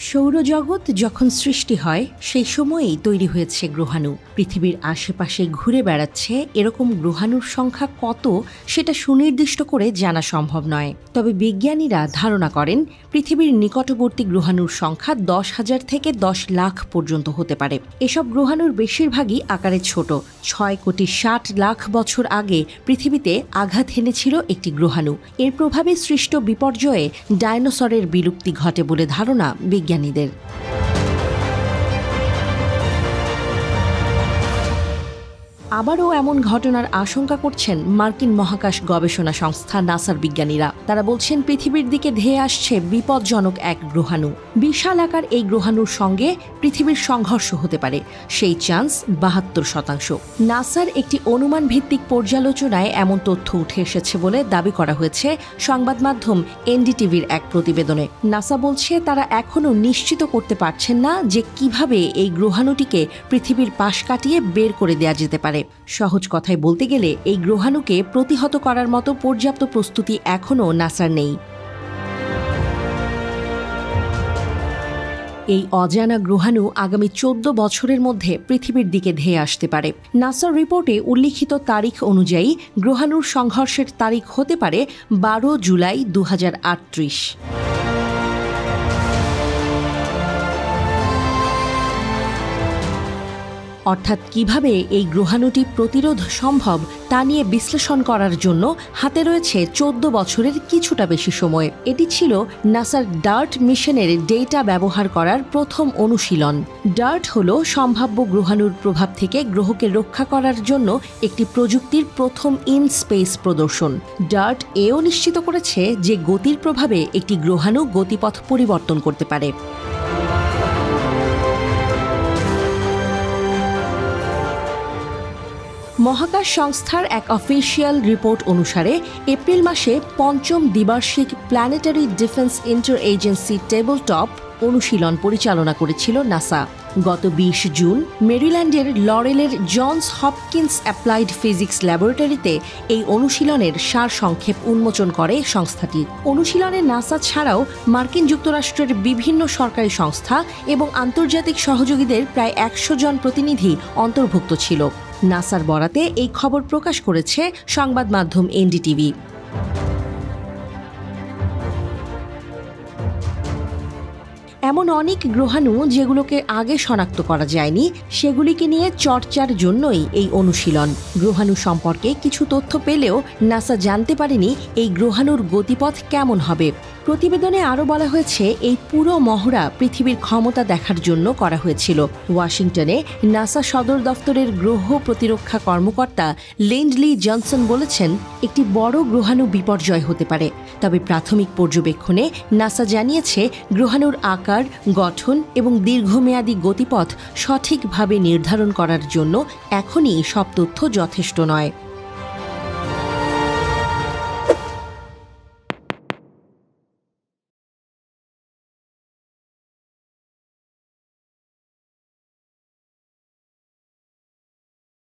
সৌরজগৎ যখন সৃষ্টি হয় সেই সময়েই তৈরি হয়েছে গ্রহাণু। পৃথিবীর আশেপাশে ঘুরে বেড়াচ্ছে এরকম গ্রহাণুর সংখ্যা কত সেটা সুনির্দিষ্ট করে জানা সম্ভব নয়। তবে বিজ্ঞানীরা ধারণা করেন পৃথিবীর নিকটবর্তী গ্রহাণুর সংখ্যা 10,000 থেকে 10 লাখ পর্যন্ত হতে পারে। এসব গ্রহাণুর বেশিরভাগই আকারে ছোট। 6,60,00,000 বছর আগে পৃথিবীতে আঘাত হেনেছিল একটি গ্রহাণু। এর প্রভাবে সৃষ্ট বিপর্যয়ে ডায়নোসরের বিলুপ্তি ঘটে বলে ধারণা বিজ্ঞানীদের। আবারও এমন ঘটনার আশঙ্কা করছেন মার্কিন মহাকাশ গবেষণা সংস্থা নাসার বিজ্ঞানীরা। তারা বলছেন পৃথিবীর দিকে ধেয়ে আসছে বিপজ্জনক এক গ্রহাণু। বিশাল আকার এই গ্রহাণুর সঙ্গে পৃথিবীর সংঘর্ষ হতে পারে, সেই চান্স 72%। নাসার একটি অনুমান ভিত্তিক পর্যালোচনায় এমন তথ্য উঠে এসেছে বলে দাবি করা হয়েছে সংবাদ মাধ্যম এনডিটিভির এক প্রতিবেদনে। নাসা বলছে তারা এখনও নিশ্চিত করতে পারছেন না যে কিভাবে এই গ্রহাণুটিকে পৃথিবীর পাশ কাটিয়ে বের করে দেওয়া যেতে পারে। সহজ কথায় বলতে গেলে এই গ্রহাণুকে প্রতিহত করার মতো পর্যাপ্ত প্রস্তুতি এখনও নাসার নেই। এই অজানা গ্রহাণু আগামী 14 বছরের মধ্যে পৃথিবীর দিকে ধেয়ে আসতে পারে। নাসার রিপোর্টে উল্লিখিত তারিখ অনুযায়ী গ্রহাণুর সংঘর্ষের তারিখ হতে পারে 12 জুলাই 2038। অর্থাৎ কিভাবে এই গ্রহাণুটি প্রতিরোধ সম্ভব তা নিয়ে বিশ্লেষণ করার জন্য হাতে রয়েছে 14 বছরের কিছুটা বেশি সময়। এটি ছিল নাসার ডার্ট মিশনের ডেটা ব্যবহার করার প্রথম অনুশীলন। ডার্ট হল সম্ভাব্য গ্রহাণুর প্রভাব থেকে গ্রহকে রক্ষা করার জন্য একটি প্রযুক্তির প্রথম ইন স্পেস প্রদর্শন। ডার্ট এও নিশ্চিত করেছে যে গতির প্রভাবে একটি গ্রহাণু গতিপথ পরিবর্তন করতে পারে। মহাকাশ সংস্থার এক অফিসিয়াল রিপোর্ট অনুসারে এপ্রিল মাসে 5ম দ্বিবার্ষিক planetary defence inter agency table top অনুশীলন পরিচালনা করেছিল নাসা। গত 20 জুন মেরিল্যান্ডের লরেলের জনস হপকিন্স অ্যাপ্লাইড ফিজিক্স ল্যাবরেটরিতে এই অনুশীলনের সারসংক্ষেপ উন্মোচন করে সংস্থাটি। অনুশীলনে নাসা ছাড়াও মার্কিন যুক্তরাষ্ট্রের বিভিন্ন সরকারি সংস্থা এবং আন্তর্জাতিক সহযোগীদের প্রায় 100 জন প্রতিনিধি অন্তর্ভুক্ত ছিল। নাসার বরাতে এই খবর প্রকাশ করেছে সংবাদ মাধ্যম এনডিটিভি। এমন অনেক গ্রহাণু যেগুলোকে আগে শনাক্ত করা যায়নি সেগুলিকে নিয়ে চর্চার জন্যই এই অনুশীলন। গ্রহাণু সম্পর্কে কিছু তথ্য পেলেও নাসা জানতে পারেনি এই গ্রহাণুর গতিপথ কেমন হবে। প্রতিবেদনে আরও বলা হয়েছে এই পুরো মহড়া পৃথিবীর ক্ষমতা দেখার জন্য করা হয়েছিল। ওয়াশিংটনে নাসা সদর দফতরের গ্রহ প্রতিরক্ষা কর্মকর্তা লিন্ডলি জনসন বলেছেন একটি বড় গ্রহাণু বিপর্যয় হতে পারে। তবে প্রাথমিক পর্যবেক্ষণে নাসা জানিয়েছে গ্রহাণুর আকার, গঠন এবং দীর্ঘমেয়াদী গতিপথ সঠিকভাবে নির্ধারণ করার জন্য এখনই সব তথ্য যথেষ্ট নয়।